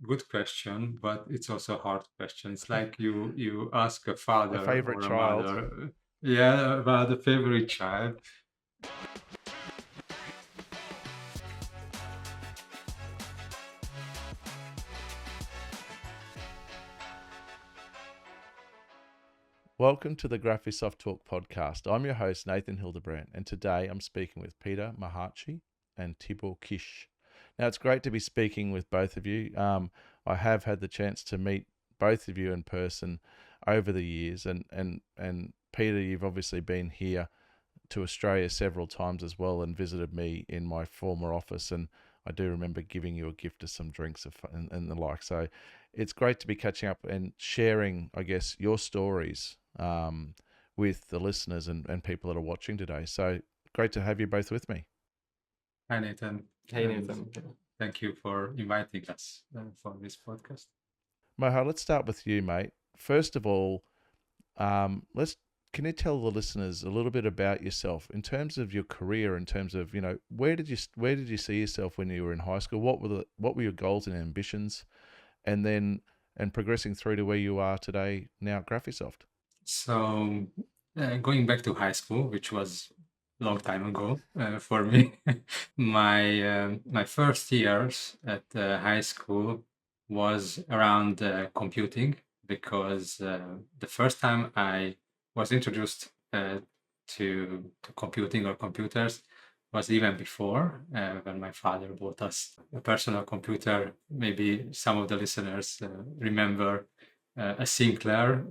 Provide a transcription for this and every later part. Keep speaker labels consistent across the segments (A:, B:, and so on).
A: good question, but it's also a hard question. It's like you ask a father
B: favorite
A: or a
B: child.
A: mother, yeah, about a favorite child.
B: Welcome to the Graphisoft Talk podcast. I'm your host, Nathan Hildebrand, and today I'm speaking with Peter Mahachi and Tibor Kish. Now, it's great to be speaking with both of you. I have had the chance to meet both of you in person over the years, and Peter, you've obviously been here to Australia several times as well and visited me in my former office, and I do remember giving you a gift of some drinks and the like. So it's great to be catching up and sharing, I guess, your stories with the listeners and people that are watching today. So great to have you both with me.
A: Hi, Nathan.
C: Hey,
A: And
C: Nathan.
A: thank you for inviting us for this podcast.
B: Moha, let's start with you, mate. First of all, let's can you tell the listeners a little bit about yourself in terms of your career, in terms of where did you see yourself when you were in high school? What were your goals and ambitions, and progressing through to where you are today now at Graphisoft?
A: So, going back to high school, which was a long time ago for me, my first years at high school was around computing, because the first time I was introduced to computing or computers was even before, when my father bought us a personal computer. Maybe some of the listeners remember a Sinclair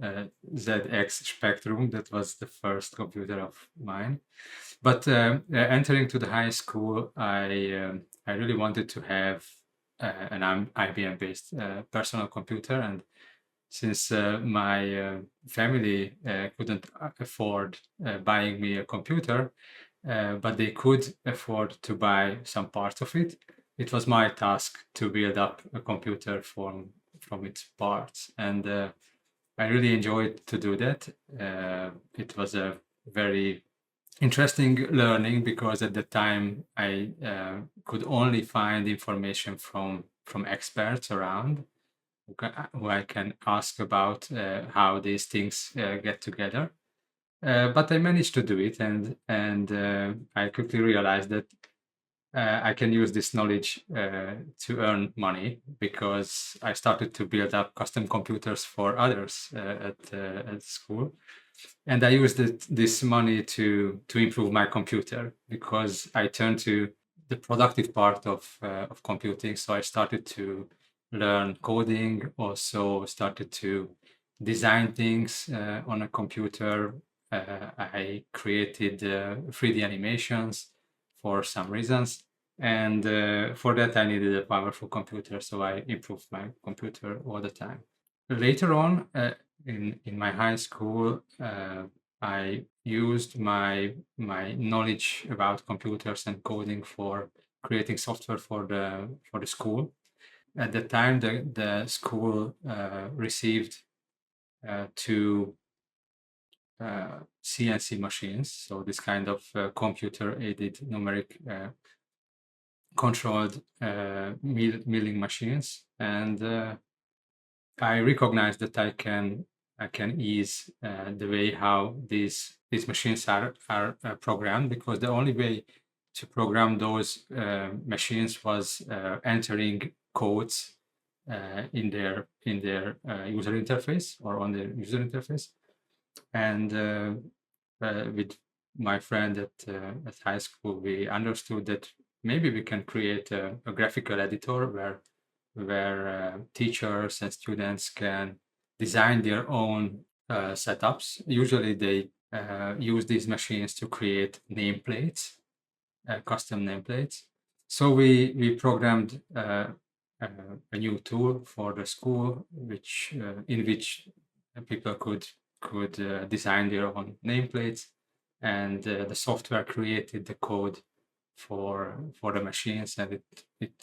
A: ZX Spectrum. That was the first computer of mine. But entering to the high school, I really wanted to have an IBM-based personal computer, and since my family couldn't afford buying me a computer, but they could afford to buy some parts of it, it was my task to build up a computer from its parts, and I really enjoyed to do that. It was a very interesting learning, because at the time I could only find information from experts around, who I can ask about how these things get together. But I managed to do it, and I quickly realized that I can use this knowledge to earn money, because I started to build up custom computers for others at school, and I used this money to improve my computer, because I turned to the productive part of computing. So I started to learn coding, also started to design things on a computer. I created 3D animations for some reasons, and for that I needed a powerful computer, so I improved my computer all the time. Later on, in my high school, I used my knowledge about computers and coding for creating software for the school. At the time, the school received two CNC machines, so this kind of computer-aided numeric controlled milling machines, and I recognize that I can ease the way how these machines are programmed, because the only way to program those machines was entering codes in their user interface, or on the user interface. And with my friend at high school, we understood that maybe we can create a graphical editor where teachers and students can design their own setups. Usually they use these machines to create nameplates, custom nameplates. So we programmed a new tool for the school, which in which people could design their own nameplates, and the software created the code for the machines, and it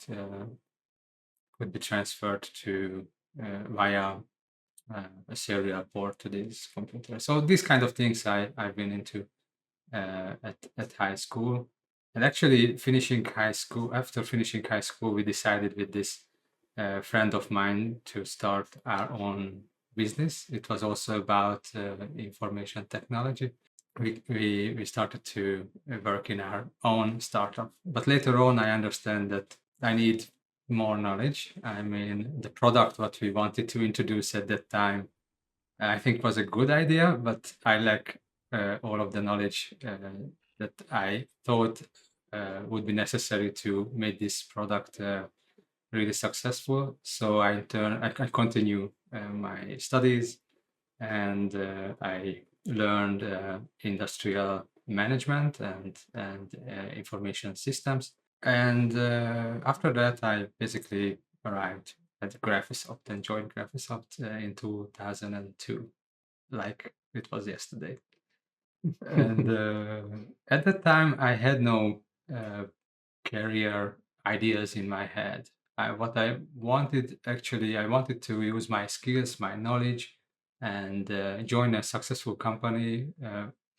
A: could be transferred to via a serial port to this computer. So these kind of things I've been into at high school. And actually, after finishing high school, we decided with this a friend of mine to start our own business. It was also about information technology. We started to work in our own startup. But later on, I understand that I need more knowledge. I mean, the product what we wanted to introduce at that time, I think was a good idea, but I lack all of the knowledge that I thought would be necessary to make this product really successful. So I continue my studies, and I learned industrial management and information systems. And after that, I basically arrived at Graphisoft and joined Graphisoft in 2002, like it was yesterday. And at that time, I had no career ideas in my head. What I wanted, actually, I wanted to use my skills, my knowledge, and join a successful company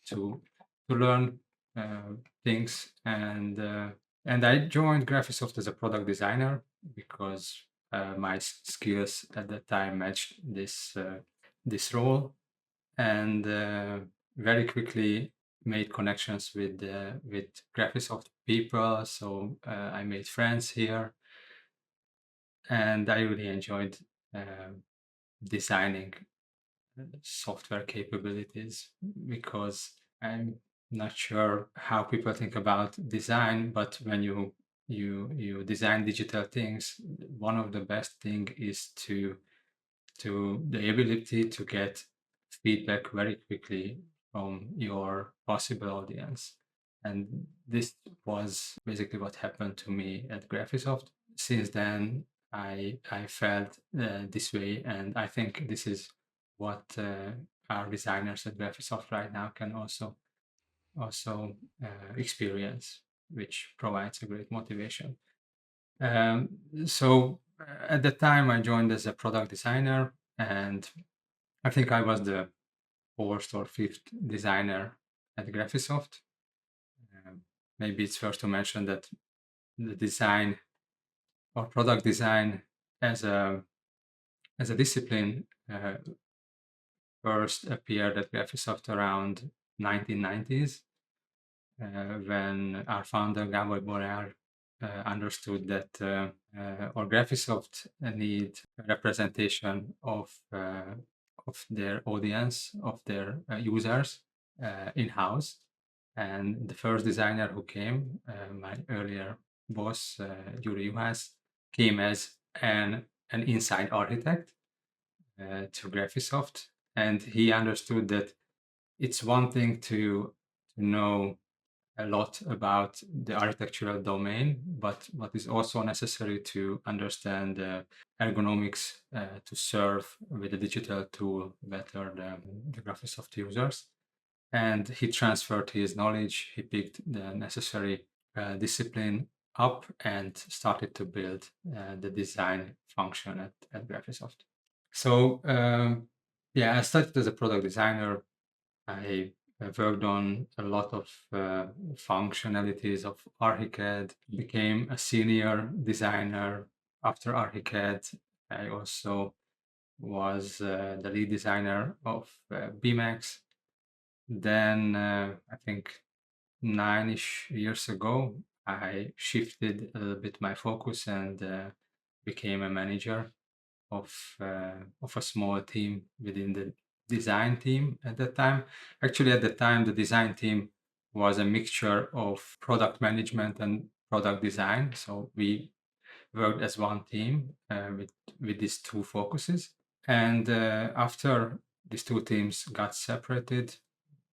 A: to learn things. And I joined Graphisoft as a product designer because my skills at that time matched this role, and very quickly made connections with Graphisoft people. So I made friends here, and I really enjoyed designing software capabilities, because I'm not sure how people think about design, but when you design digital things, one of the best thing is to the ability to get feedback very quickly from your possible audience. And this was basically what happened to me at Graphisoft. Since then, I felt this way, and I think this is what our designers at Graphisoft right now can also experience, which provides a great motivation. Um, so at the time, I joined as a product designer, and I think I was the fourth or fifth designer at Graphisoft. Um, Maybe it's first to mention that the design or product design as a discipline first appeared at Graphisoft around 1990s, when our founder Gabor Borel understood that or Graphisoft need representation of their audience, of their users in-house. And the first designer who came, my earlier boss, Yuri Juhász, came as an inside architect to Graphisoft, and he understood that it's one thing to know a lot about the architectural domain, but what is also necessary to understand ergonomics to serve with a digital tool better the Graphisoft users. And he transferred his knowledge, he picked the necessary discipline up and started to build the design function at Graphisoft. So yeah, I started as a product designer. I worked on a lot of functionalities of Archicad, became a senior designer after Archicad. I also was the lead designer of BMax. Then I think 9-ish years ago, I shifted a little bit my focus and became a manager of a small team within the design team at that time. Actually, at the time, the design team was a mixture of product management and product design. So we worked as one team with these two focuses. And after these two teams got separated,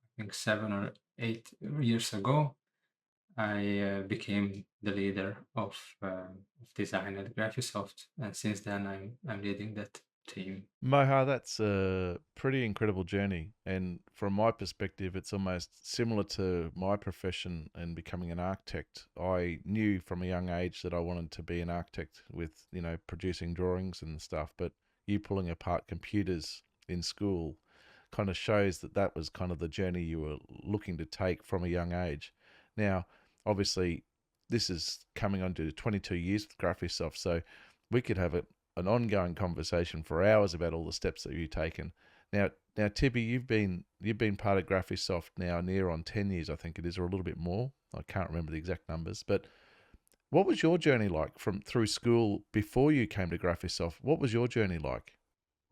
A: I think 7 or 8 years ago, I became the leader of design at Graphisoft, and since then I'm leading that team.
B: Moha, that's a pretty incredible journey. And from my perspective, it's almost similar to my profession and becoming an architect. I knew from a young age that I wanted to be an architect with, producing drawings and stuff. But you pulling apart computers in school kind of shows that that was kind of the journey you were looking to take from a young age. Now, obviously, this is coming on to 22 years with Graphisoft. So we could have an ongoing conversation for hours about all the steps that you've taken. Now, Tibi, you've been part of Graphisoft now near on 10 years, I think it is, or a little bit more. I can't remember the exact numbers, but what was your journey like from through school before you came to Graphisoft? What was your journey like?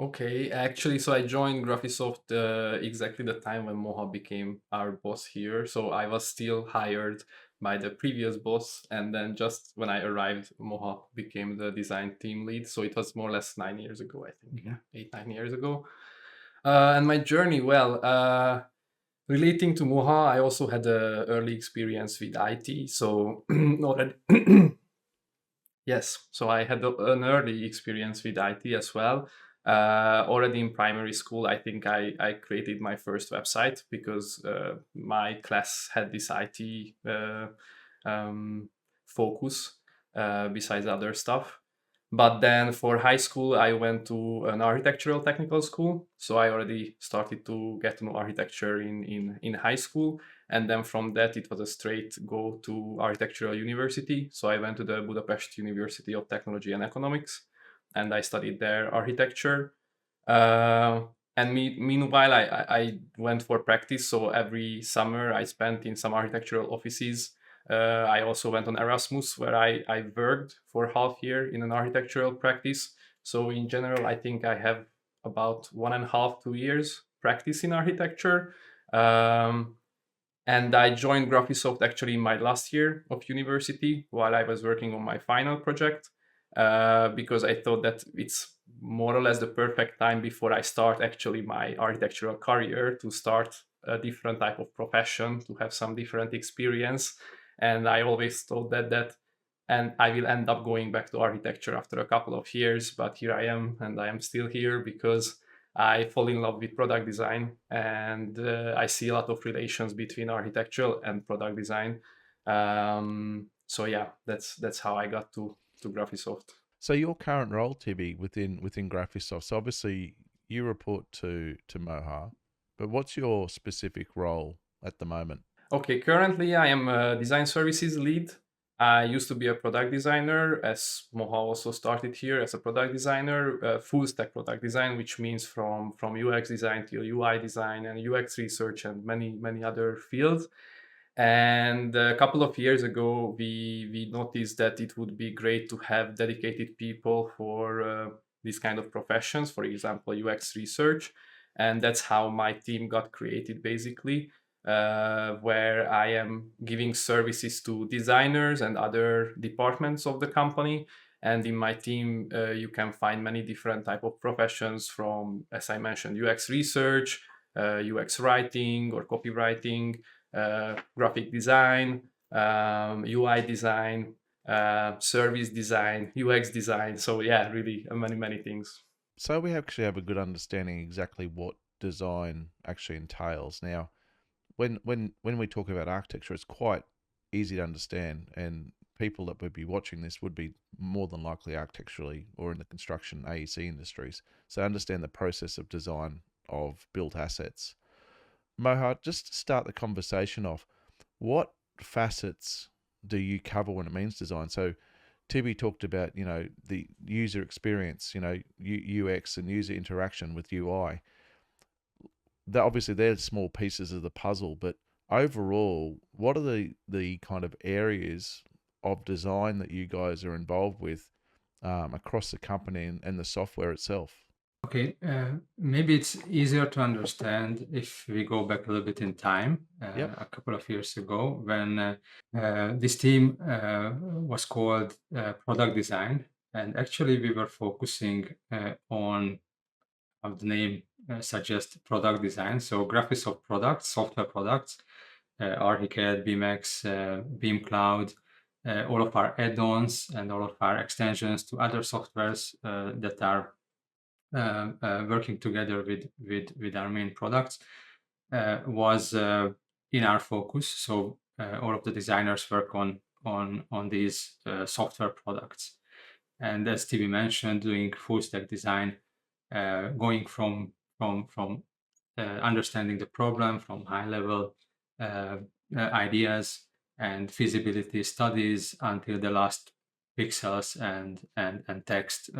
C: Okay, actually, so I joined Graphisoft exactly the time when Moha became our boss here. So I was still hired by the previous boss, and then just when I arrived, Moha became the design team lead. So it was more or less 9 years ago, I think. Yeah, 8, 9 years ago. And my journey, well, relating to Moha, I also had a early experience with IT. So already, yes, so I had an early experience with IT as well. Already in primary school, I think I created my first website because my class had this IT focus besides other stuff. But then for high school, I went to an architectural technical school. So I already started to get to know architecture in high school. And then from that, it was a straight go to architectural university. So I went to the Budapest University of Technology and Economics, and I studied there architecture. And meanwhile, I went for practice. So every summer, I spent in some architectural offices. I also went on Erasmus, where I worked for half year in an architectural practice. So in general, I think I have about 1.5, 2 years practice in architecture. And I joined Graphisoft actually in my last year of university while I was working on my final project, because I thought that it's more or less the perfect time before I start actually my architectural career to start a different type of profession, to have some different experience. And I always thought that and I will end up going back to architecture after a couple of years, but here I am, and I am still here because I fall in love with product design, and I see a lot of relations between architectural and product design. So yeah, that's how I got to Graphisoft.
B: So your current role, Tibi, within Graphisoft. So obviously you report to Moha, but what's your specific role at the moment?
C: Okay, currently I am a design services lead. I used to be a product designer, as Moha also started here as a product designer, full stack product design, which means from UX design to UI design and UX research and many other fields. And a couple of years ago, we noticed that it would be great to have dedicated people for these kind of professions, for example, UX research. And that's how my team got created, basically, where I am giving services to designers and other departments of the company. And in my team, you can find many different type of professions from, as I mentioned, UX research, UX writing or copywriting, graphic design, UI design, service design, UX design. So yeah, really many things.
B: So we actually have a good understanding exactly what design actually entails. Now, when we talk about architecture, it's quite easy to understand, and people that would be watching this would be more than likely architecturally or in the construction AEC industries, so understand the process of design of built assets. Moha, just to start the conversation off, what facets do you cover when it means design? So Tibi talked about, the user experience, UX and user interaction with UI. That obviously they're small pieces of the puzzle, but overall, what are the kind of areas of design that you guys are involved with across the company and the software itself?
A: Okay, maybe it's easier to understand if we go back a little bit in time,
B: Yep.
A: a couple of years ago, when this team was called product design. And actually, we were focusing on, how the name suggests, product design. So, Graphisoft products, software products, Archicad, BMX, Beam Cloud, all of our add-ons and all of our extensions to other softwares that are working together with our main products was in our focus. So all of the designers work on these software products, and as Tibi mentioned, doing full stack design, going from understanding the problem from high level ideas and feasibility studies until the last pixels and text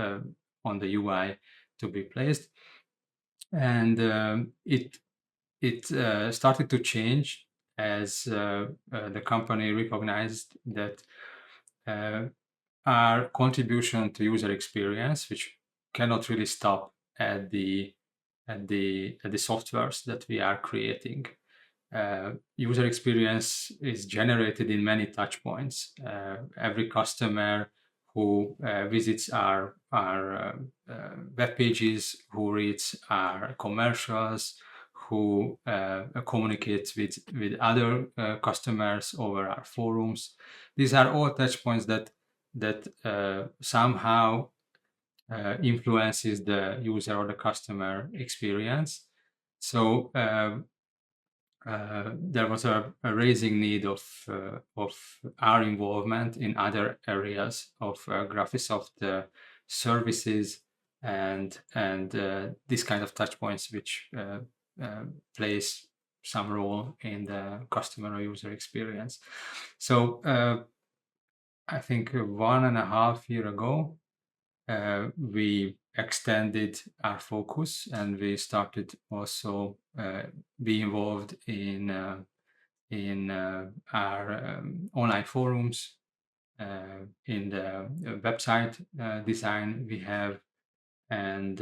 A: on the UI to be placed. And it started to change as the company recognized that our contribution to user experience, which cannot really stop at the softwares that we are creating. User experience is generated in many touch points. Every customer who visits our web pages, who reads our commercials, who communicates with other customers over our forums. These are all touch points that somehow influences the user or the customer experience. So there was a raising need of our involvement in other areas of Graphisoft services and this kind of touch points, which plays some role in the customer or user experience. So I think 1.5 years ago, we extended our focus and we started also be involved in our online forums, in the website design we have, and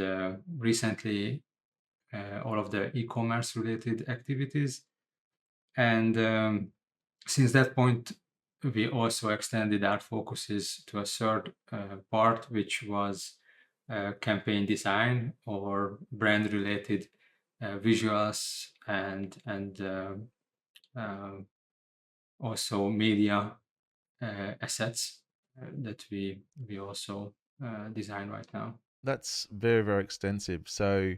A: recently all of the e-commerce related activities. And since that point, we also extended our focuses to a third part, which was campaign design or brand related visuals and also media assets that we also design right now.
B: That's very, very extensive. So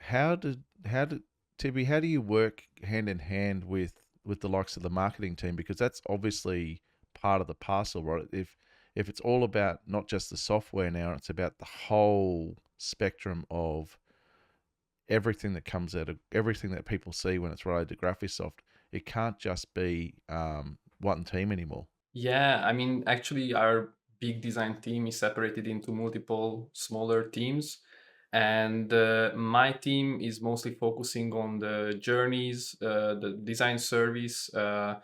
B: how did Tibi, how do you work hand in hand with the likes of the marketing team? Because that's obviously part of the parcel, right? If it's all about not just the software now, it's about the whole spectrum of everything that comes out of everything that people see when it's related to Graphisoft. It can't just be one team anymore.
C: Yeah, I mean, actually, our big design team is separated into multiple smaller teams. And my team is mostly focusing on the journeys, the design service, the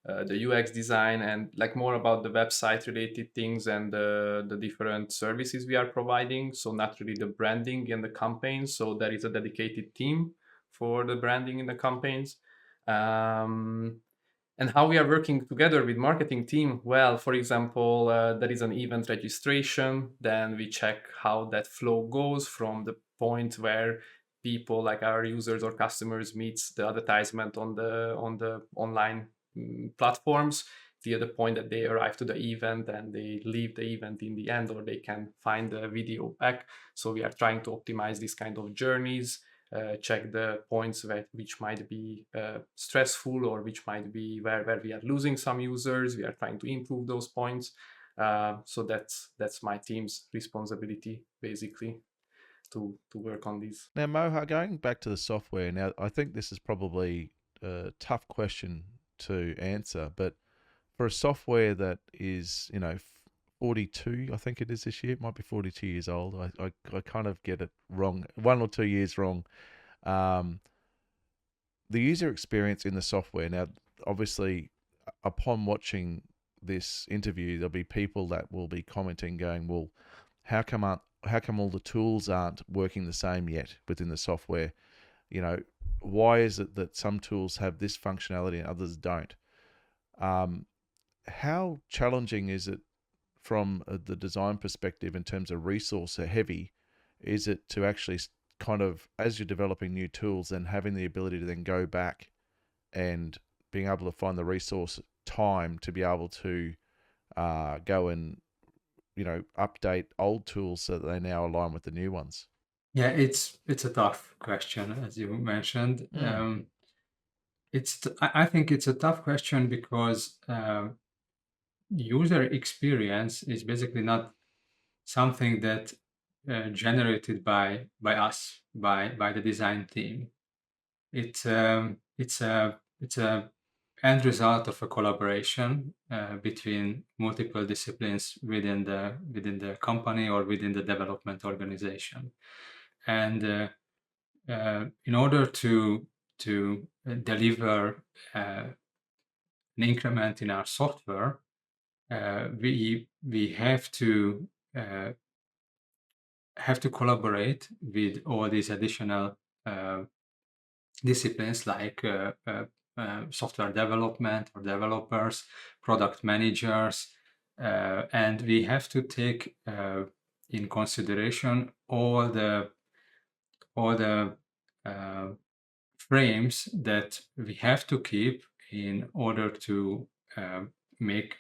C: UX design, and like more about the website related things and the different services we are providing. So not really the branding and the campaigns. So there is a dedicated team for the branding in the campaigns. And how we are working together with marketing team, well, for example, there is an event registration, then we check how that flow goes from the point where people like our users or customers meets the advertisement on the online platforms till the point that they arrive to the event and they leave the event in the end, or they can find the video back. So we are trying to optimize this kind of journeys, check the points which might be stressful or which might be where we are losing some users. We are trying to improve those points. So that's my team's responsibility, basically, to work on these.
B: Now, Moha, going back to the software, now I think this is probably a tough question to answer, but for a software that is, 42, I think it is this year, it might be 42 years old. I kind of get it wrong, 1 or 2 years wrong. The user experience in the software, now, obviously, upon watching this interview, there'll be people that will be commenting going, well, how come all the tools aren't working the same yet within the software? Why is it that some tools have this functionality and others don't? How challenging is it from the design perspective in terms of resource heavy? Is it to actually kind of, as you're developing new tools, and having the ability to then go back and being able to find the resource time to be able to go and update old tools so that they now align with the new ones?
A: Yeah, it's a tough question, as you mentioned. I think it's a tough question because user experience is basically not something that generated by us, by the design team. It's a end result of a collaboration between multiple disciplines within the company or within the development organization. And in order to deliver an increment in our software, we have to collaborate with all these additional disciplines like software development or developers, product managers, and we have to take in consideration all the frames that we have to keep in order to make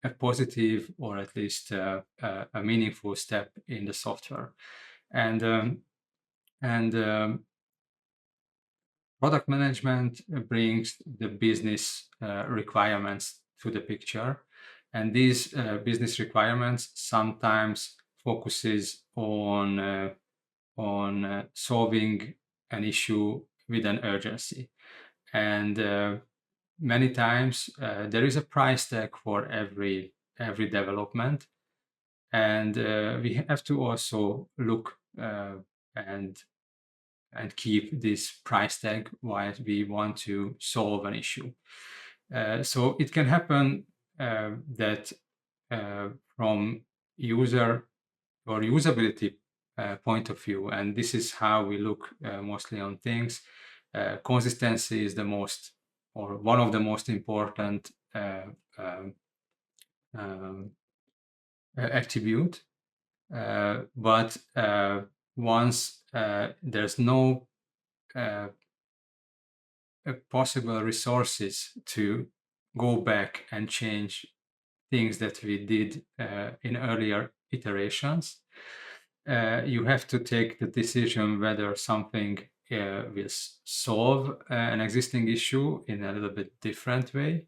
A: a positive or at least a meaningful step in the software. And product management brings the business requirements to the picture, and these business requirements sometimes focuses on solving an issue with an urgency, and many times there is a price tag for every development, and we have to also look and keep this price tag while we want to solve an issue. So it can happen that from user or usability point of view, and this is how we look mostly on things, consistency is the most, or one of the most important attribute. But once there's no possible resources to go back and change things that we did in earlier iterations, you have to take the decision whether something will solve an existing issue in a little bit different way,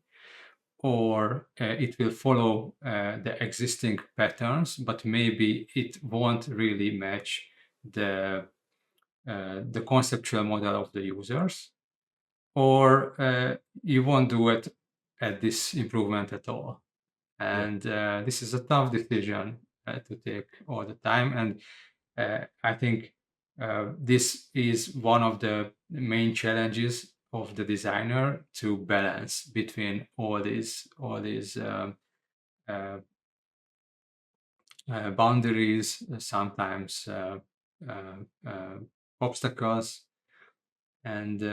A: or it will follow the existing patterns, but maybe it won't really match the conceptual model of the users, or you won't do it at this improvement at all. And this is a tough decision to take all the time. And I think this is one of the main challenges of the designer, to balance between all these boundaries, sometimes obstacles, and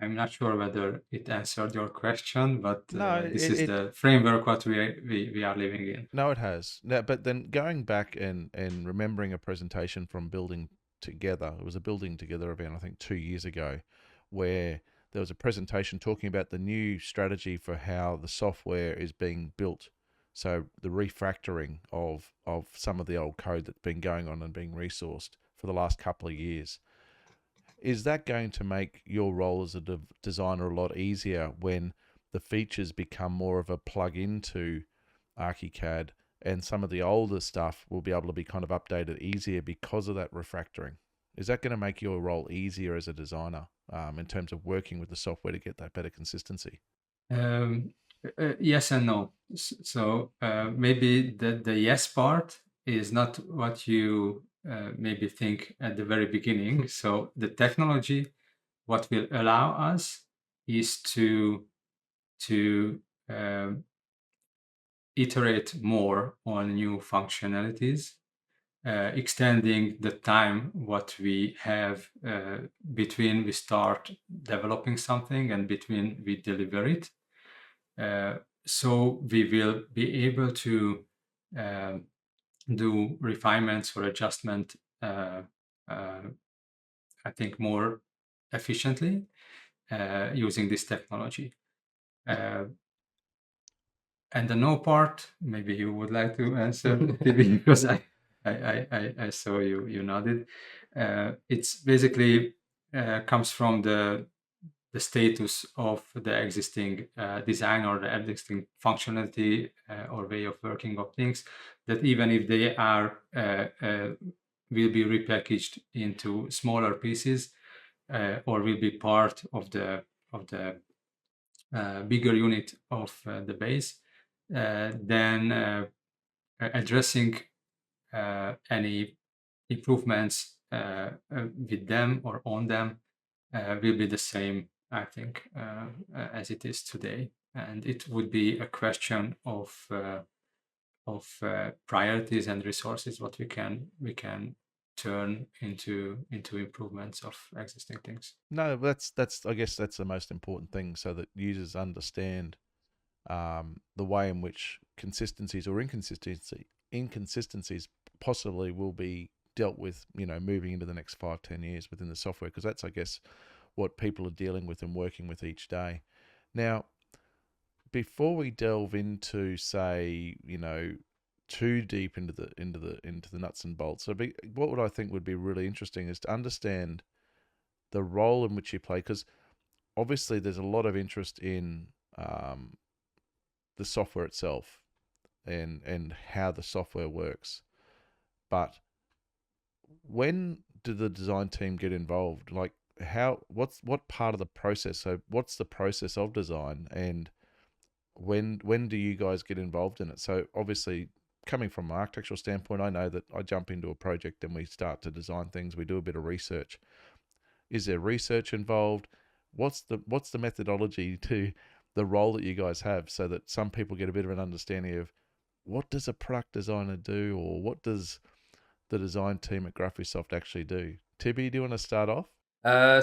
A: I'm not sure whether it answered your question, but
B: No,
A: this is the framework what we are living in.
B: No, it has. Now, but then going back and remembering a presentation from Building Together, it was a Building Together event, I think 2 years ago, where there was a presentation talking about the new strategy for how the software is being built. So the refactoring of some of the old code that's been going on and being resourced for the last couple of years. Is that going to make your role as a designer a lot easier when the features become more of a plug into Archicad, and some of the older stuff will be able to be kind of updated easier because of that refactoring? Is that going to make your role easier as a designer in terms of working with the software to get that better consistency?
A: Yes and no. So maybe the yes part is not what you maybe think at the very beginning. So the technology, what will allow us is to iterate more on new functionalities, extending the time what we have between we start developing something and between we deliver it. So we will be able to do refinements or adjustment, I think, more efficiently using this technology. And the no part, maybe you would like to answer, Tibi, because I saw you nodded. It's basically comes from the status of the existing design or the existing functionality or way of working of things, that even if they are will be repackaged into smaller pieces, or will be part of the bigger unit of the base, then addressing any improvements with them or on them will be the same, I think, as it is today. And it would be a question of priorities and resources, what we can turn into improvements of existing things.
B: No, that's I guess that's the most important thing, so that users understand the way in which consistencies or inconsistencies possibly will be dealt with, moving into the next 5-10 years within the software, because that's, I guess, what people are dealing with and working with each day. Now, before we delve into, say, too deep into the nuts and bolts, what would I think would be really interesting is to understand the role in which you play, because obviously there's a lot of interest in the software itself and how the software works. But when do the design team get involved? Like, what part of the process? So what's the process of design, and when do you guys get involved in it? So obviously, coming from an architectural standpoint, I know that I jump into a project and we start to design things. We do a bit of research. Is there research involved? What's the methodology to the role that you guys have, so that some people get a bit of an understanding of what does a product designer do, or what does the design team at Graphisoft actually do? Tibi, do you want to start off?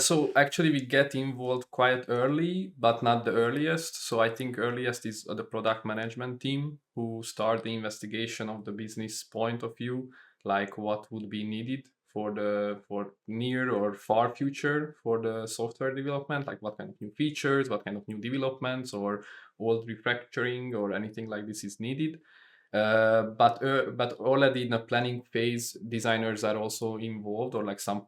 C: So actually we get involved quite early, but not the earliest. So I think earliest is the product management team, who start the investigation of the business point of view, like what would be needed for near or far future for the software development, like what kind of new features, what kind of new developments or old refactoring or anything like this is needed. But already in the planning phase, designers are also involved, or like some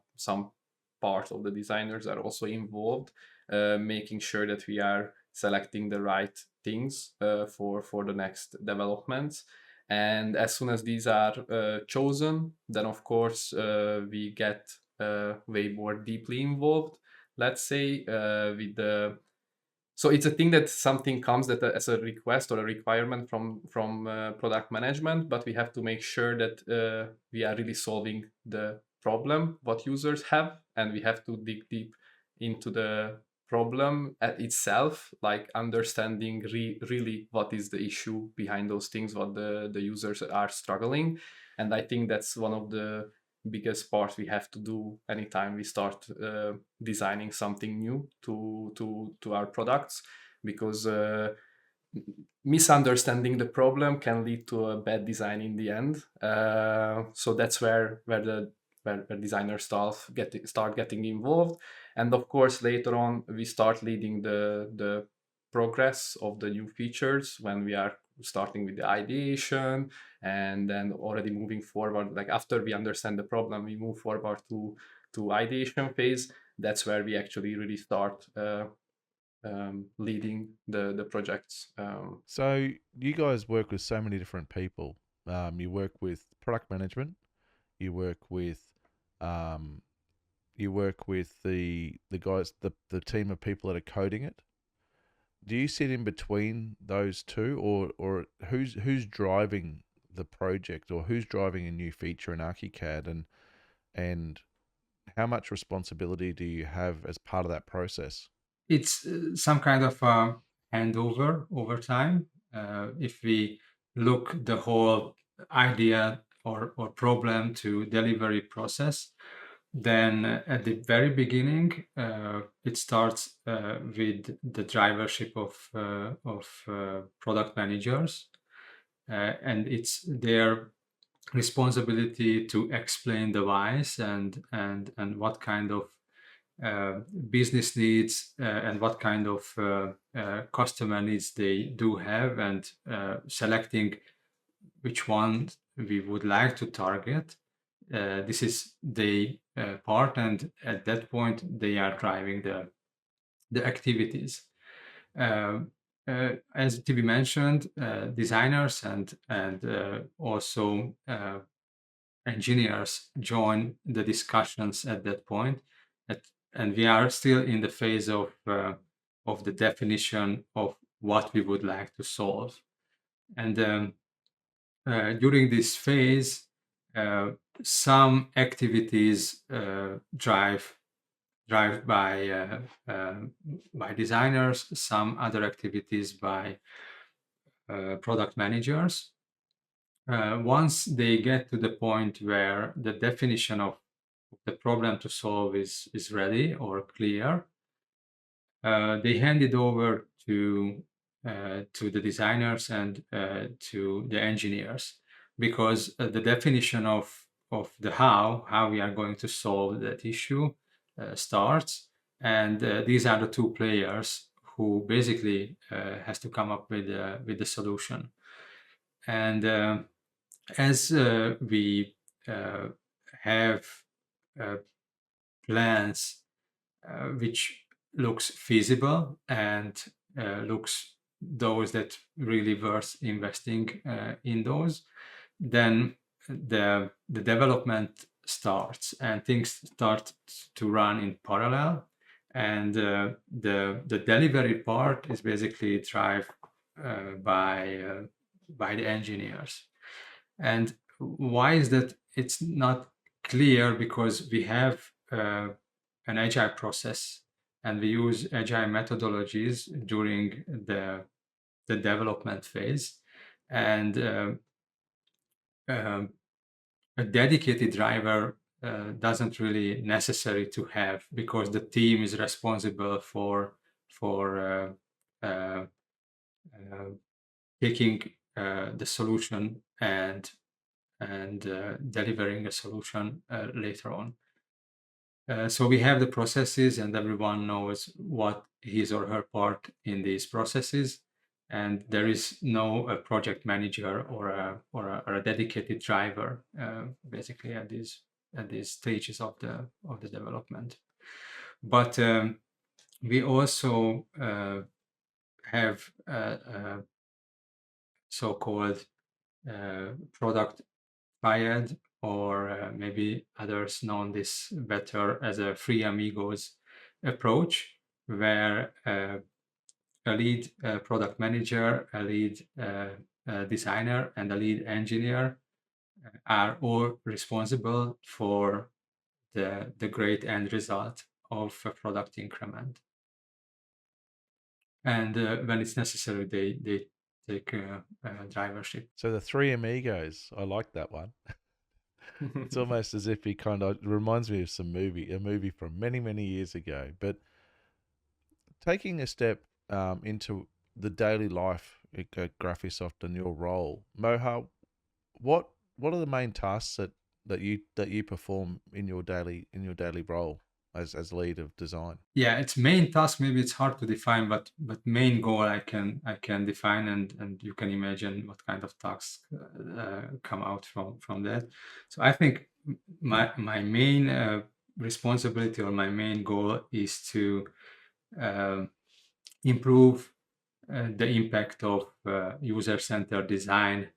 C: part of the designers are also involved, making sure that we are selecting the right things for the next developments. And as soon as these are chosen, then of course we get way more deeply involved. Let's say with the so it's a thing that something comes that as a request or a requirement from product management, but we have to make sure that we are really solving the problem what users have, and we have to dig deep into the problem itself, like understanding really what is the issue behind those things, what the users are struggling. And I think that's one of the biggest part we have to do anytime we start designing something new to our products, because misunderstanding the problem can lead to a bad design in the end. So that's where designers start getting involved. And of course later on we start leading the progress of the new features, when we are starting with the ideation, and then already moving forward, like after we understand the problem we move forward to ideation phase. That's where we actually really start leading the projects.
B: So you guys work with so many different people. You work with product management. You work with um, the guys, the team of people that are coding it. Do you sit in between those two, or who's driving the project, or who's driving a new feature in Archicad, and how much responsibility do you have as part of that process?
A: It's some kind of a handover over time. If we look the whole idea or problem to delivery process, then at the very beginning, it starts with the drivership of product managers, and it's their responsibility to explain the whys and what kind of business needs and what kind of customer needs they do have, and selecting which one we would like to target. This is the part, and at that point they are driving the activities. As Tibi mentioned, designers and also engineers join the discussions at that point. and we are still in the phase of the definition of what we would like to solve. And during this phase, some activities drive by designers, some other activities by product managers. Once they get to the point where the definition of the problem to solve is ready or clear, they hand it over to the designers and to the engineers, because the definition of the how we are going to solve that issue starts, and these are the two players who basically has to come up with the solution. And as we have plans which looks feasible and looks those that really worth investing in those, then the development starts and things start to run in parallel, and the delivery part is basically driven by the engineers. And why is that? It's not clear, because we have an agile process and we use agile methodologies during the development phase, and a dedicated driver doesn't really necessary to have, because the team is responsible for taking the solution and delivering a solution later on. So we have the processes, and everyone knows what his or her part in these processes, and there is no project manager or a dedicated driver basically at these stages of the development. But we also have so-called product triad, or maybe others know this better as a free Amigos approach, where a lead product manager, a lead designer, and a lead engineer are all responsible for the great end result of a product increment. And when it's necessary, they take drivership.
B: So the three amigos, I like that one. It's almost as if he kind of reminds me of a movie from many, many years ago. But taking a step into the daily life at Graphisoft and your role, Moha, what are the main tasks that you perform in your daily role as lead of design?
A: Yeah, its main task, maybe it's hard to define, but main goal I can define, and you can imagine what kind of tasks come out from that. So I think my main responsibility, or my main goal, is to improve the impact of user-centered design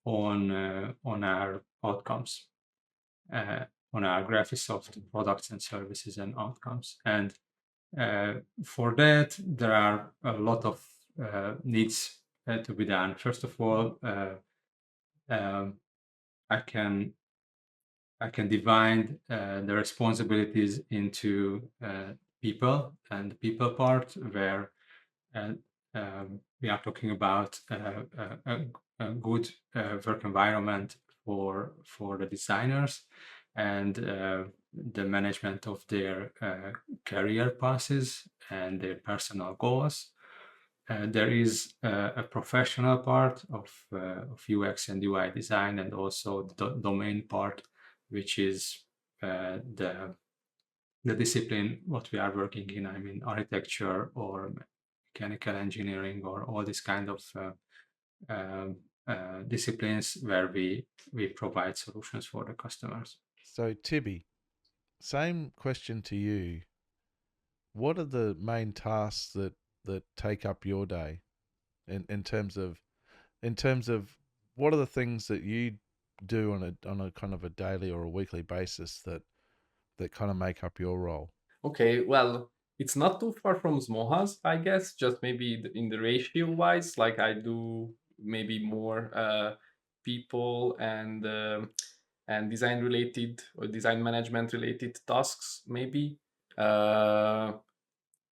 A: on our outcomes, on our Graphisoft products and services and outcomes. And for that, there are a lot of needs to be done. First of all, I can divide the responsibilities into people, and the people part, where we are talking about a good work environment for the designers, and the management of their career paths and their personal goals. There is a professional part of UX and UI design, and also the domain part, which is the discipline what we are working in. I mean, architecture or mechanical engineering, or all these kind of disciplines where we provide solutions for the customers.
B: So Tibi, same question to you. What are the main tasks that take up your day in terms of what are the things that you do on a kind of a daily or a weekly basis that kind of make up your role?
C: Okay, well, it's not too far from Moha's, I guess. Just maybe in the ratio wise, like I do maybe more people and design related or design management related tasks, maybe. Uh,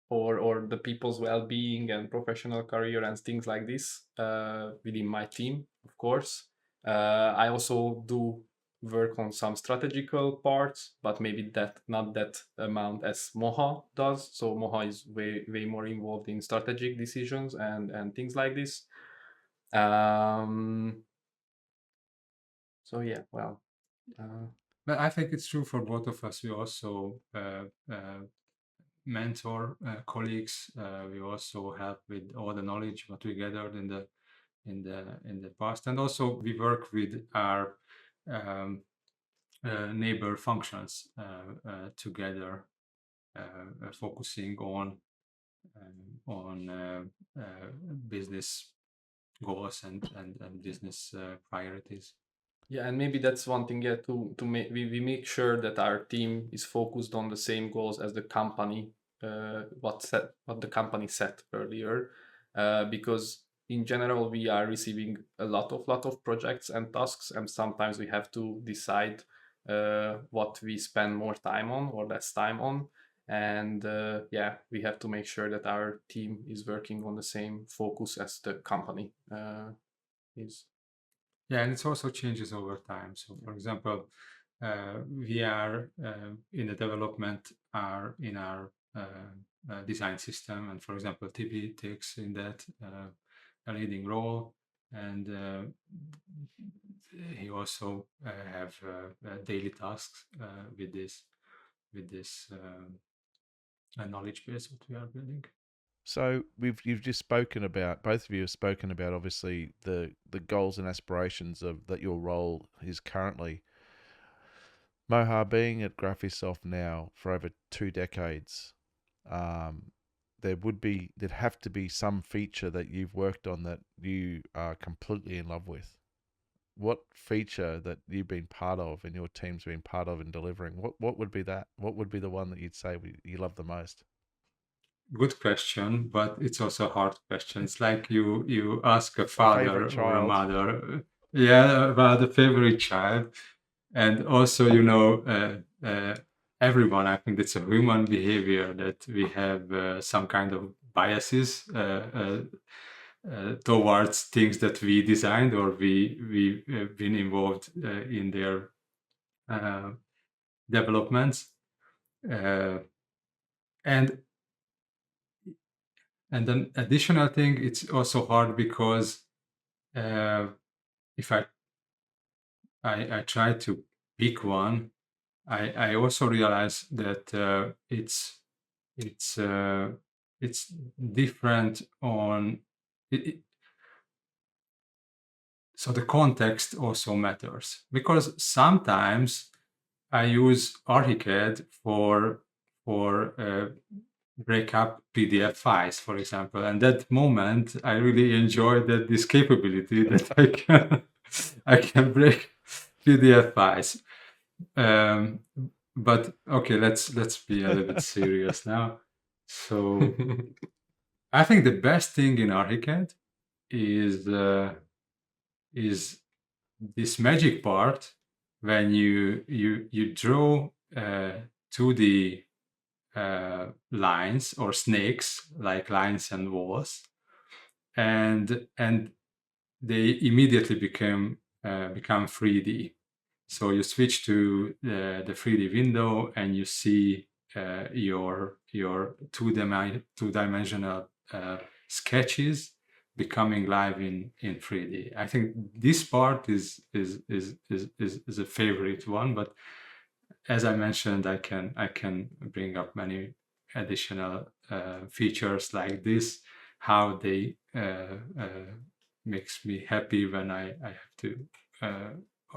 C: or the people's well-being and professional career and things like this within my team, of course. I also do work on some strategical parts, but maybe that not that amount as Moha does. So Moha is way more involved in strategic decisions and things like this. Um, so yeah, well, uh,
A: But I think it's true for both of us. We also mentor colleagues. We also help with all the knowledge what we gathered in the past, and also we work with our um, neighbor functions together, focusing on business goals and business priorities.
C: yeah, and maybe that's one thing. Yeah, to make we make sure that our team is focused on the same goals as the company. What the company set earlier, because in general we are receiving a lot of projects and tasks, and sometimes we have to decide what we spend more time on or less time on, and yeah, we have to make sure that our team is working on the same focus as the company is.
A: Yeah, and it also changes over time. So, for example, we are in the development are in our design system, and for example, Tibi takes in that a leading role, and he also have daily tasks with this knowledge base what we are building.
B: So you've just spoken about, both of you have spoken about, obviously the goals and aspirations of that your role is currently. Moha, being at Graphisoft now for over 2 decades, um, there'd have to be some feature that you've worked on that you are completely in love with. What feature that you've been part of and your team's been part of in delivering? What would be that? What would be the one that you'd say you love the most?
A: Good question, but it's also a hard question. It's like you ask a
B: A favorite
A: father or a
B: child.
A: mother, yeah, about a favorite child, and also everyone. I think it's a human behavior that we have some kind of biases towards things that we designed or we have been involved in their uh, developments, uh, and and an additional thing, it's also hard because uh, if I try to pick one, I also realize that it's uh, it's different on it, so the context also matters because sometimes I use Archicad for break up PDF files, for example. And that moment, I really enjoy that this capability that I can break PDF files. Um, but okay, let's be a little bit serious now. So I think the best thing in Archicad is this magic part when you draw 2D lines or snakes like lines and walls, and they immediately become 3D. So you switch to the 3D window and you see your two-dimensional sketches becoming live in 3D. I think this part is a favorite one, but as I mentioned, I can bring up many additional features like this, how they makes me happy when I have to uh,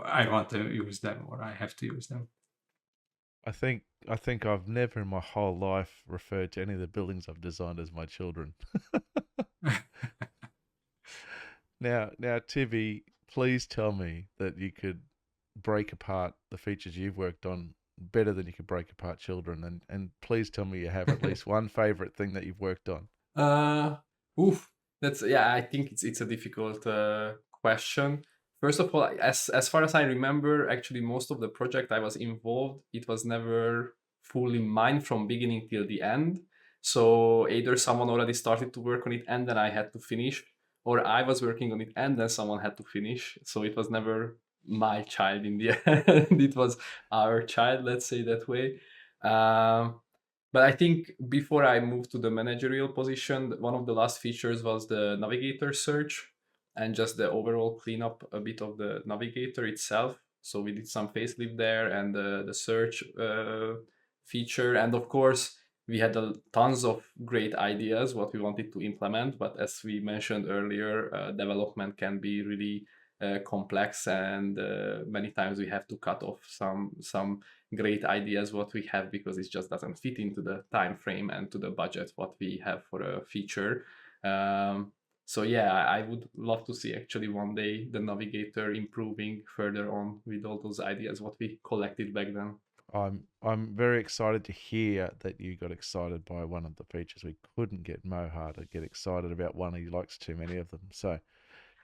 A: I want to use them or I have to use them.
B: I think I've never in my whole life referred to any of the buildings I've designed as my children. Now, Tivi, please tell me that you could break apart the features you've worked on better than you could break apart children. And please tell me you have at least one favorite thing that you've worked on.
C: Oof, that's I think it's a difficult question. First of all, as far as I remember, actually most of the project I was involved, it was never fully mine from beginning till the end. So either someone already started to work on it and then I had to finish, or I was working on it and then someone had to finish. So it was never my child in the end. It was our child, let's say that way. Um, but I think before I moved to the managerial position, one of the last features was the navigator search and just the overall cleanup a bit of the navigator itself. So we did some facelift there and the search feature. And of course, we had tons of great ideas what we wanted to implement. But as we mentioned earlier, development can be really complex, and many times we have to cut off some great ideas what we have because it just doesn't fit into the time frame and to the budget what we have for a feature. So yeah, I would love to see actually one day the navigator improving further on with all those ideas what we collected back then.
B: I'm very excited to hear that you got excited by one of the features. We couldn't get Moha to get excited about one. He likes too many of them. So,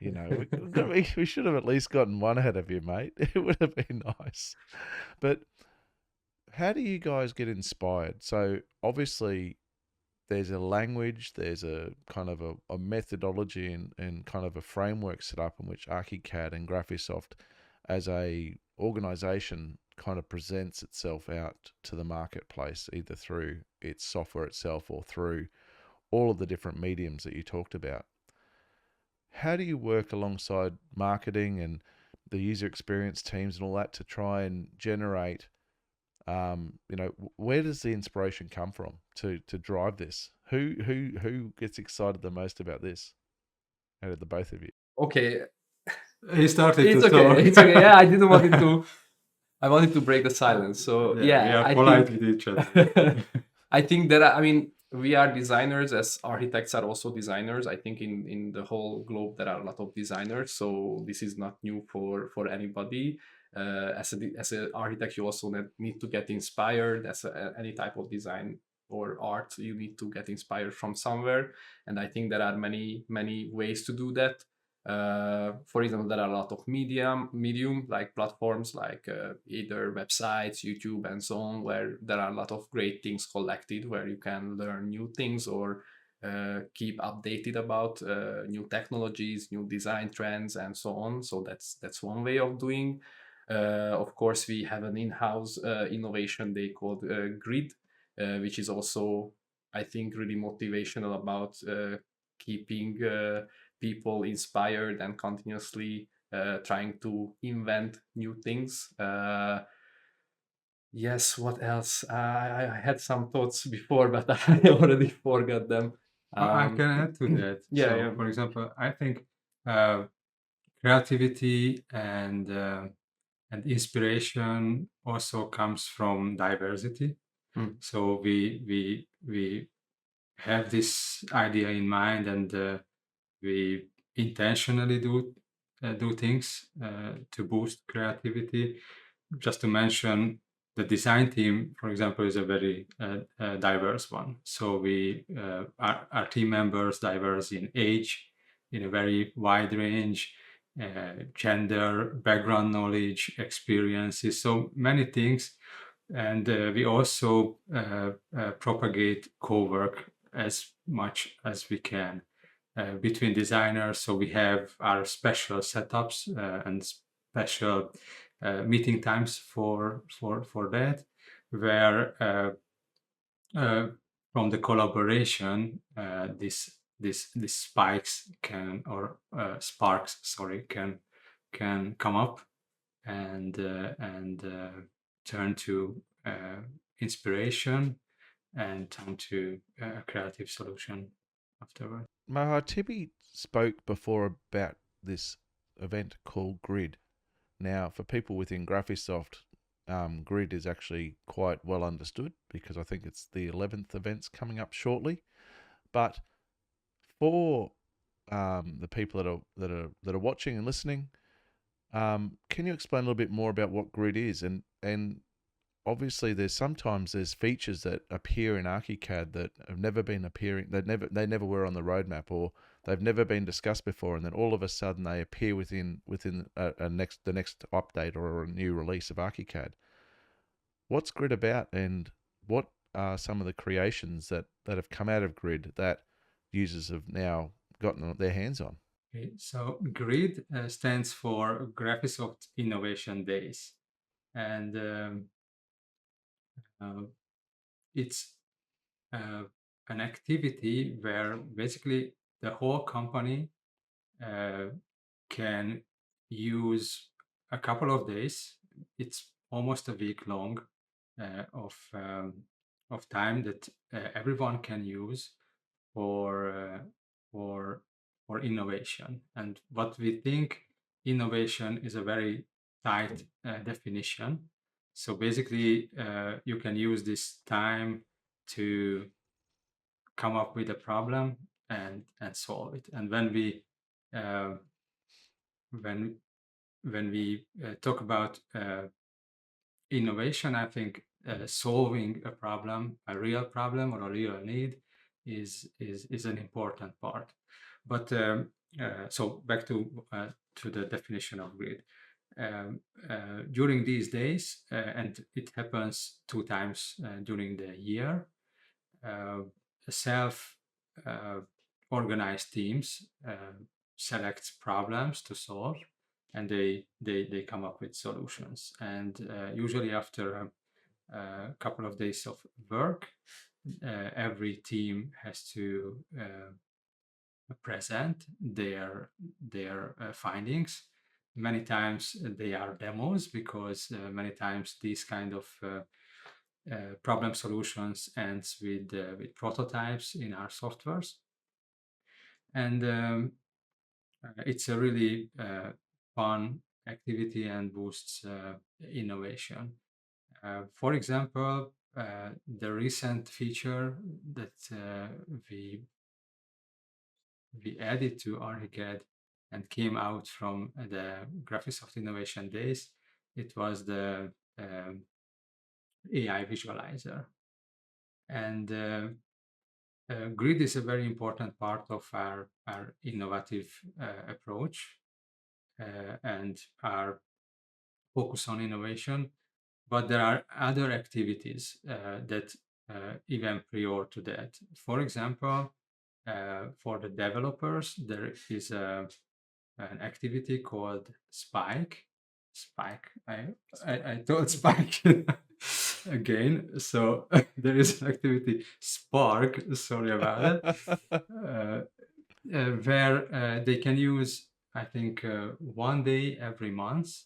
B: we should have at least gotten one ahead of you, mate. It would have been nice. But how do you guys get inspired? So obviously there's a language, there's a kind of a methodology and kind of a framework set up in which Archicad and Graphisoft as a organization kind of presents itself out to the marketplace, either through its software itself or through all of the different mediums that you talked about. How do you work alongside marketing and the user experience teams and all that to try and generate, where does the inspiration come from to drive this? Who gets excited the most about this out of the both of you?
C: Okay,
A: He started
C: it's
A: to
C: okay.
A: talk.
C: It's okay. Yeah, I didn't want it to. I wanted to break the silence. So
A: We
C: yeah,
A: are
C: I
A: polite
C: think
A: with each other.
C: I think that I mean we are designers as architects are also designers. I think in the whole globe there are a lot of designers, so this is not new for anybody. As an architect, you also need to get inspired. As any type of design or art, you need to get inspired from somewhere, and I think there are many ways to do that. For example, there are a lot of medium like platforms like either websites, YouTube, and so on, where there are a lot of great things collected, where you can learn new things or keep updated about new technologies, new design trends, and so on. So that's one way of doing. Of course, we have an in-house innovation day called Grid, which is also, I think, really motivational about keeping people inspired and continuously trying to invent new things. Yes, what else? I had some thoughts before, but I already forgot them.
A: I can add to that.
C: Yeah,
A: So,
C: yeah.
A: for example, I think creativity and inspiration also comes from diversity. So we have this idea in mind, and we intentionally do things to boost creativity. Just to mention, the design team, for example, is a very diverse one. So our team members diverse in age, in a very wide range, gender, background knowledge, experiences, so many things. And we also propagate co-work as much as we can between designers. So we have our special setups and special meeting times for that, where from the collaboration, this spikes can or sparks, sorry, can come up and turn to inspiration and turn to a creative solution afterward.
B: Moha, Tibi spoke before about this event called Grid. Now, for people within Graphisoft, Grid is actually quite well understood because I think it's the 11th event's coming up shortly. But for the people that are watching and listening, can you explain a little bit more about what Grid is and obviously there's features that appear in Archicad that have never been appearing, they never were on the roadmap, or they've never been discussed before, and then all of a sudden they appear within the next update or a new release of Archicad. What's Grid about, and what are some of the creations that have come out of Grid that users have now gotten their hands on?
A: Okay, so GRID stands for Graphisoft Innovation Days, and it's an activity where basically the whole company can use a couple of days. It's almost a week long of time that everyone can use for for for innovation. And what we think innovation is a very tight definition. So basically, you can use this time to come up with a problem and solve it. And uh, when we talk about innovation, I think solving a problem, a real problem or a real need, is an important part. But so back to the definition of grid. During these days, and it happens 2 times during the year, self organized teams select problems to solve, and they come up with solutions. And usually after a couple of days of work, every team has to present their findings. Many times they are demos, because many times these kind of problem solutions ends with prototypes in our softwares. And it's a really fun activity and boosts innovation. For example, the recent feature that we added to Archicad and came out from the Graphisoft Innovation Days, it was the AI visualizer. And Grid is a very important part of our innovative approach and our focus on innovation. But there are other activities that even prior to that. For example, for the developers, there is an activity called Spike. Spike. I told Spike again. So there is an activity Spark. Sorry about it. Where they can use, I think, 1 day every month,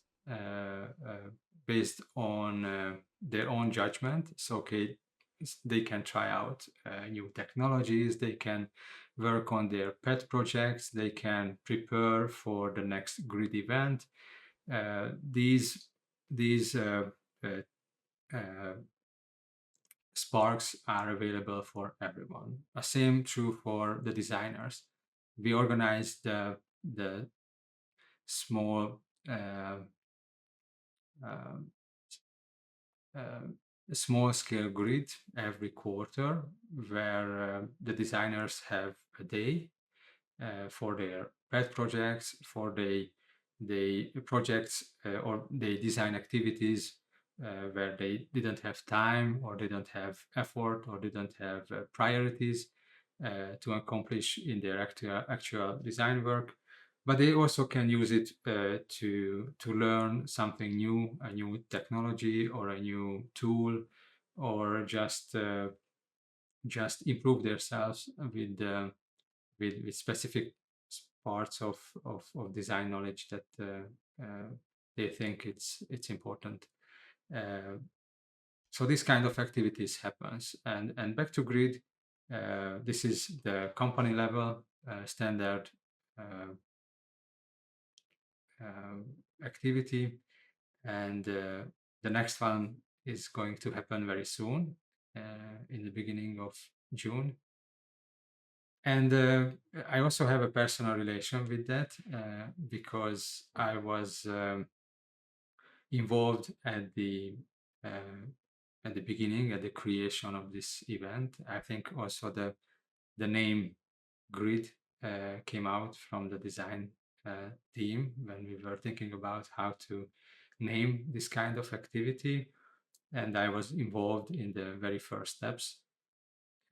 A: based on their own judgment. So, okay, they can try out new technologies, they can work on their pet projects, they can prepare for the next grid event. These sparks are available for everyone. The same true for the designers. We organize the small uh, small scale grid every quarter, where the designers have a day for their pet projects, for the projects or the design activities where they didn't have time or didn't have effort or didn't have priorities to accomplish in their actual design work. But they also can use it to learn something new, a new technology or a new tool, or just improve themselves with specific parts of design knowledge that they think it's important. So this kind of activities happens. And back to grid, this is the company level standard activity, and the next one is going to happen very soon, in the beginning of June. And I also have a personal relation with that, because I was involved at the at the beginning, at the creation of this event. I think also the name Grid came out from the design team when we were thinking about how to name this kind of activity, and I was involved in the very first steps.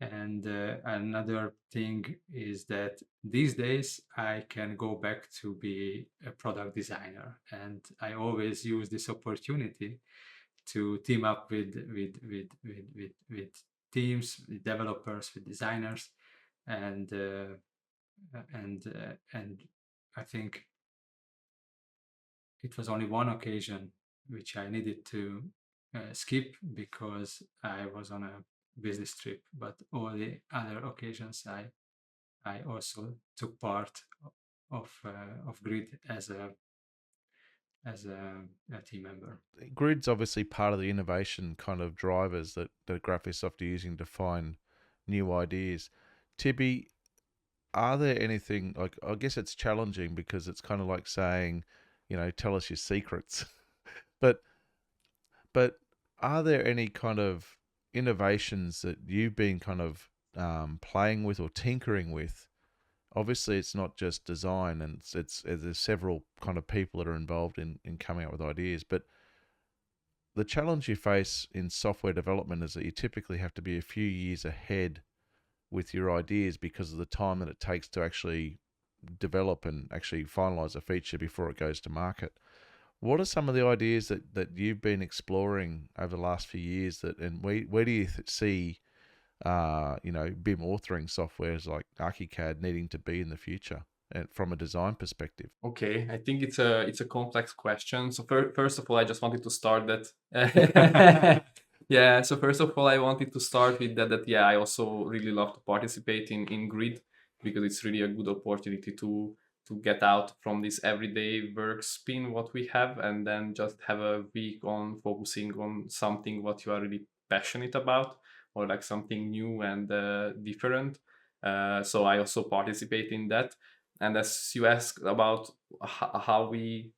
A: And another thing is that these days I can go back to be a product designer, and I always use this opportunity to team up with teams, with developers, with designers, and and I think it was only one occasion which I needed to skip because I was on a business trip, but all the other occasions I also took part of Grid as a team member.
B: Grid's obviously part of the innovation kind of drivers that Graphisoft are using to find new ideas. Tibi, are there anything like, I guess it's challenging because it's kind of like saying, tell us your secrets. but but are there any kind of innovations that you've been kind of playing with or tinkering with? Obviously, it's not just design, and there's several kind of people that are involved in coming up with ideas. But the challenge you face in software development is that you typically have to be a few years ahead with your ideas because of the time that it takes to actually develop and actually finalize a feature before it goes to market. What are some of the ideas that you've been exploring over the last few years and where do you see BIM authoring softwares like Archicad needing to be in the future and from a design perspective?
C: Okay, I think it's a complex question. So first of all, I just wanted to start that. Yeah. So first of all, I wanted to start with that. Yeah, I also really love to participate in Grid because it's really a good opportunity to get out from this everyday work spin what we have, and then just have a week on focusing on something what you are really passionate about, or like something new and different. So I also participate in that. And as you asked about how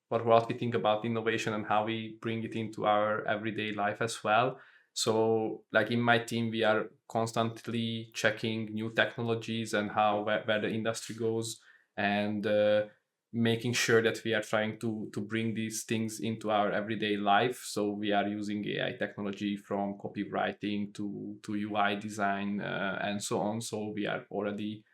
C: what we think about innovation and how we bring it into our everyday life as well. So like in my team, we are constantly checking new technologies and where the industry goes, and making sure that we are trying to bring these things into our everyday life. So we are using AI technology from copywriting to UI design and so on. So we are already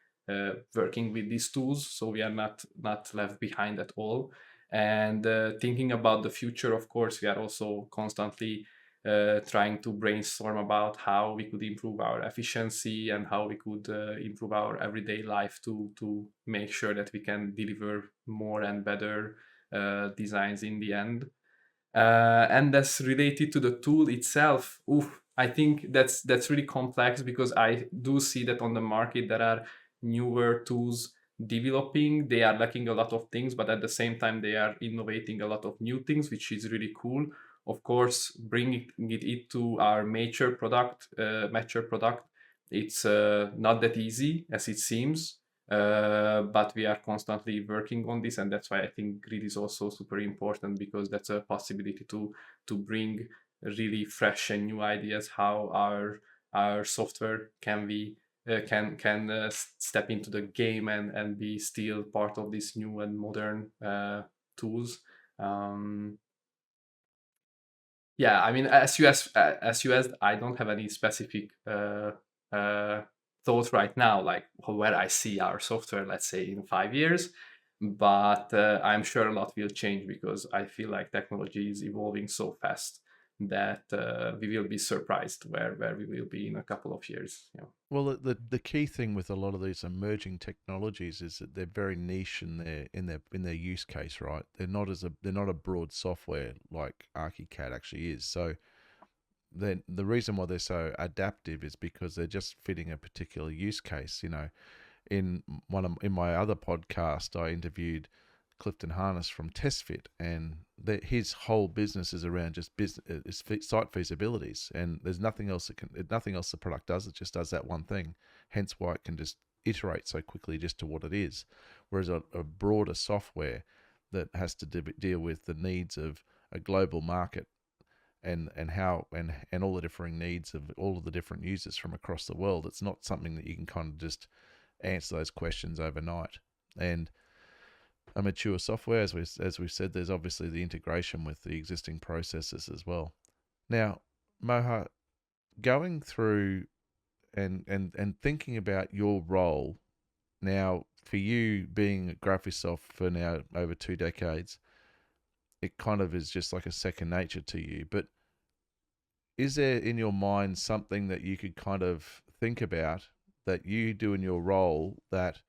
C: working with these tools, so we are not left behind at all. And thinking about the future, of course, we are also constantly trying to brainstorm about how we could improve our efficiency and how we could improve our everyday life to make sure that we can deliver more and better designs in the end. And that's related to the tool itself. Oof, I think that's really complex because I do see that on the market there are newer tools developing. They are lacking a lot of things, but at the same time they are innovating a lot of new things, which is really cool. Of course, bringing it to our mature product, it's not that easy as it seems. But we are constantly working on this, and that's why I think grid is also super important, because that's a possibility to bring really fresh and new ideas how our software can be can step into the game and be still part of these new and modern tools. Um, yeah, I mean, as you asked, I don't have any specific uh, thoughts right now, like where I see our software, let's say in 5 years. But I'm sure a lot will change because I feel like technology is evolving so fast that we will be surprised where we will be in a couple of years. Yeah.
B: Well, the key thing with a lot of these emerging technologies is that they're very niche in their use case, right? They're not a broad software like Archicad actually is. So then the reason why they're so adaptive is because they're just fitting a particular use case. In my other podcast, I interviewed Clifton Harness from TestFit, and his whole business is around just site feasibilities, and there's nothing else the product does. It just does that one thing. Hence why it can just iterate so quickly just to what it is. Whereas a broader software that has to deal with the needs of a global market and how and all the differing needs of all of the different users from across the world. It's not something that you can kind of just answer those questions overnight. And a mature software, as we said, there's obviously the integration with the existing processes as well. Now, Moha, going through and thinking about your role now, for you being at Graphisoft for now over 2 decades, it kind of is just like a second nature to you. But is there in your mind something that you could kind of think about that you do in your role that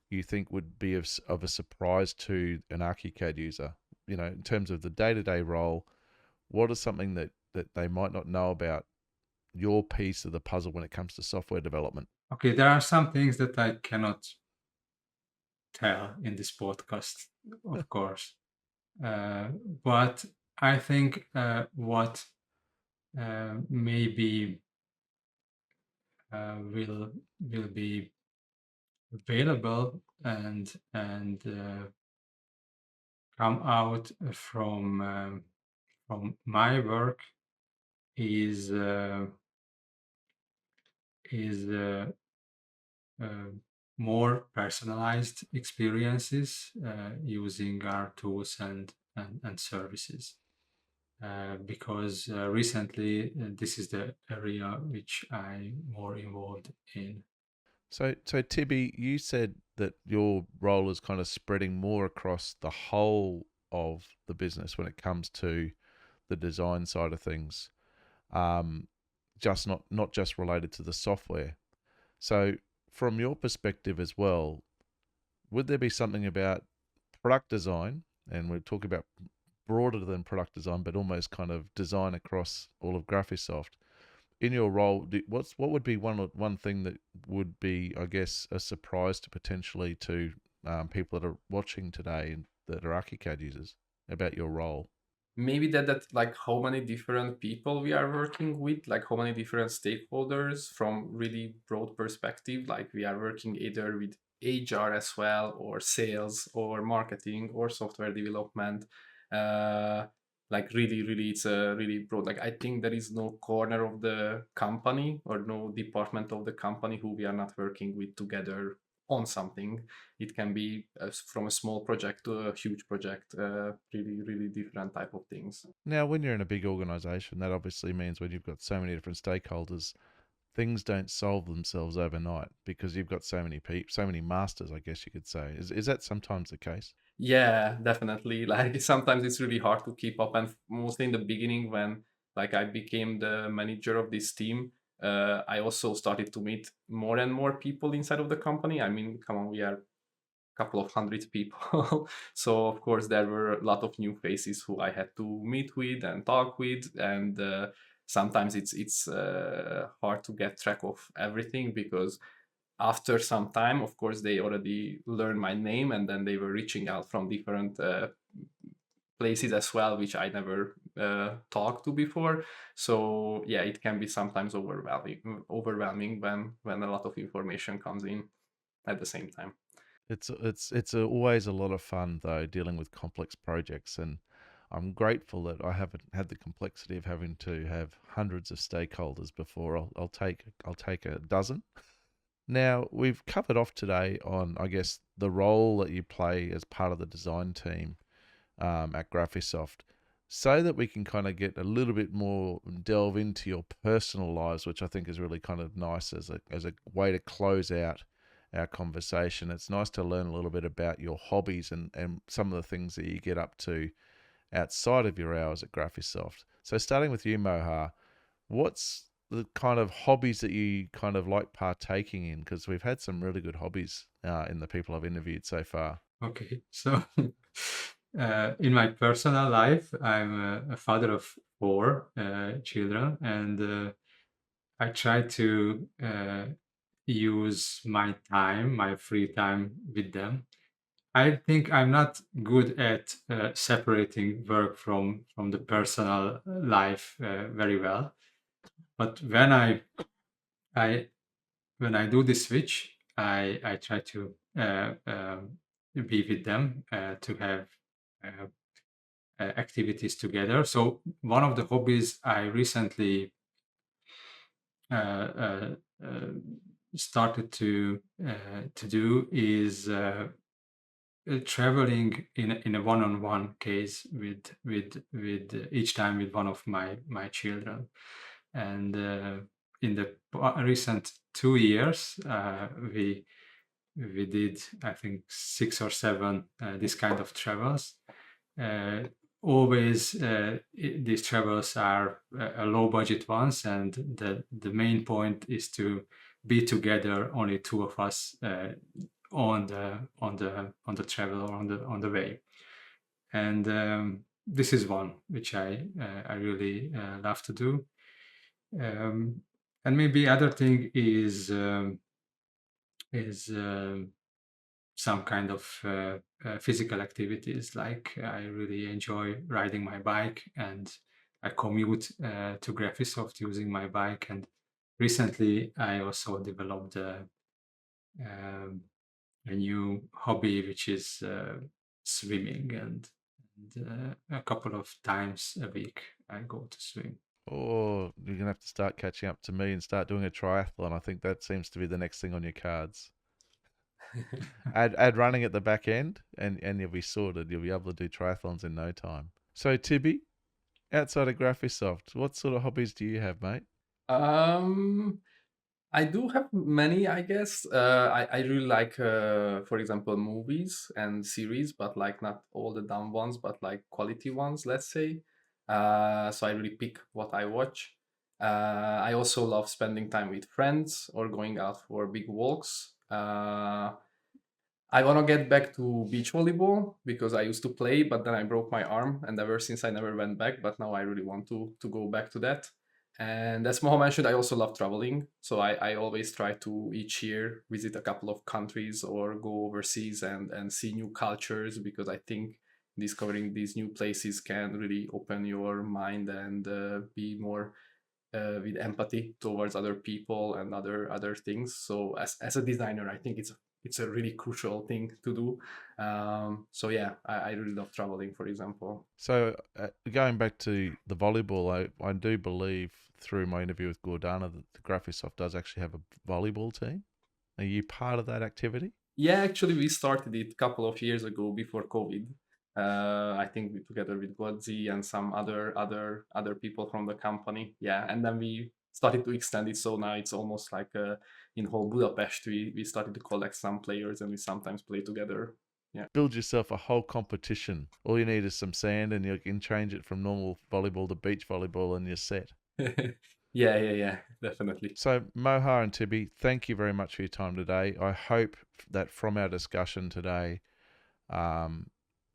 B: you think would be of a surprise to an Archicad user? You know, in terms of the day-to-day role, what is something that they might not know about your piece of the puzzle when it comes to software development?
A: Okay, there are some things that I cannot tell in this podcast, of course. But I think what maybe will be available and come out from my work is more personalized experiences using our tools and services. Because recently this is the area which I'm more involved in.
B: So Tibi, you said that your role is kind of spreading more across the whole of the business when it comes to the design side of things, just not just related to the software. So from your perspective as well, would there be something about product design, and we're talking about broader than product design, but almost kind of design across all of Graphisoft? In your role, what would be one thing that would be, I guess, a surprise to potentially to people that are watching today and that are Archicad users about your role?
C: Maybe that like how many different people we are working with, like how many different stakeholders from really broad perspective, like we are working either with HR as well, or sales, or marketing, or software development. uh, like really it's a really broad, like I think there is no corner of the company or no department of the company who we are not working with together on something. It can be from a small project to a huge project, really different type of things.
B: Now, when you're in a big organization, that obviously means when you've got so many different stakeholders, things don't solve themselves overnight because you've got so many people, so many masters, I guess you could say. Is that sometimes the case?
C: Yeah, definitely. Like sometimes it's really hard to keep up, and mostly in the beginning when like I became the manager of this team, I also started to meet more and more people inside of the company. I mean, come on, we are couple of hundred people. So of course there were a lot of new faces who I had to meet with and talk with, and sometimes it's hard to get track of everything, because after some time, of course, they already learned my name, and then they were reaching out from different places as well, which I never talked to before. So yeah, it can be sometimes overwhelming when a lot of information comes in at the same time.
B: It's always a lot of fun though dealing with complex projects, and I'm grateful that I haven't had the complexity of having to have hundreds of stakeholders before. I'll take a dozen. Now we've covered off today on, I guess, the role that you play as part of the design team at Graphisoft, so that we can kind of get a little bit more delve into your personal lives, which I think is really kind of nice as a way to close out our conversation. It's nice to learn a little bit about your hobbies and some of the things that you get up to outside of your hours at Graphisoft. So starting with you, Moha, what's the kind of hobbies that you kind of like partaking in? Because we've had some really good hobbies in the people I've interviewed so far.
A: Okay, so in my personal life, I'm a father of four children, and I try to use my time, my free time with them. I think I'm not good at separating work from the personal life very well. But I when I do the switch, I try to be with them to have activities together. So one of the hobbies I recently started to do is traveling in a one-on-one case with each time with one of my children. And in the recent 2 years, we did, I think, 6 or 7 this kind of travels. Always these travels are low budget ones, and the main point is to be together, only two of us, on the travel or on the way. And this is one which I really love to do. And maybe other thing is some kind of physical activities. Like I really enjoy riding my bike, and I commute to Graphisoft using my bike. And recently, I also developed a new hobby, which is swimming, and a couple of times a week I go to swim.
B: Or you're gonna have to start catching up to me and start doing a triathlon. I think that seems to be the next thing on your cards. Add running at the back end, and you'll be sorted. You'll be able to do triathlons in no time. So Tibi, outside of Graphisoft, what sort of hobbies do you have, mate?
C: I do have many, I guess. I really like, for example, movies and series, but like not all the dumb ones, but like quality ones, let's say. So I really pick what I watch. I also love spending time with friends or going out for big walks. I want to get back to beach volleyball because I used to play, but then I broke my arm, and ever since I never went back. But now I really want to go back to that. And as Moha mentioned, I also love traveling. So I always try to each year visit a couple of countries or go overseas and see new cultures, because I think discovering these new places can really open your mind and be more with empathy towards other people and other things. So as a designer, I think it's a really crucial thing to do. So yeah, I really love traveling, for example.
B: So going back to the volleyball, I do believe through my interview with Gordana that the Graphisoft does actually have a volleyball team. Are you part of that activity?
C: Yeah, actually, we started it a couple of years ago before COVID. I think together with Godzi and some other people from the company. Yeah, and then we started to extend it, so now it's almost like in whole Budapest. We started to collect some players, and we sometimes play together. Yeah.
B: Build yourself a whole competition. All you need is some sand, and you can change it from normal volleyball to beach volleyball, and you're set.
C: Yeah, definitely.
B: So, Moha and Tibi, thank you very much for your time today. I hope that from our discussion today, the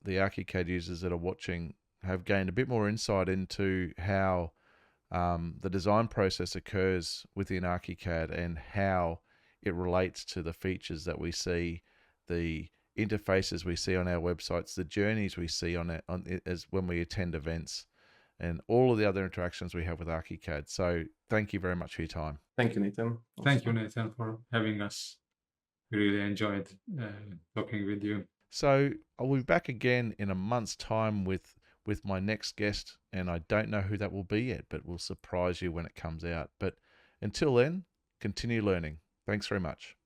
B: Archicad users that are watching have gained a bit more insight into how the design process occurs within Archicad and how it relates to the features that we see, the interfaces we see on our websites, the journeys we see on it as when we attend events, and all of the other interactions we have with Archicad. So thank you very much for your time.
C: Thank you, Nathan.
A: Thank you, Nathan, for having us. Really enjoyed talking with you.
B: So I'll be back again in a month's time with my next guest, and I don't know who that will be yet, but we'll surprise you when it comes out. But until then, continue learning. Thanks very much.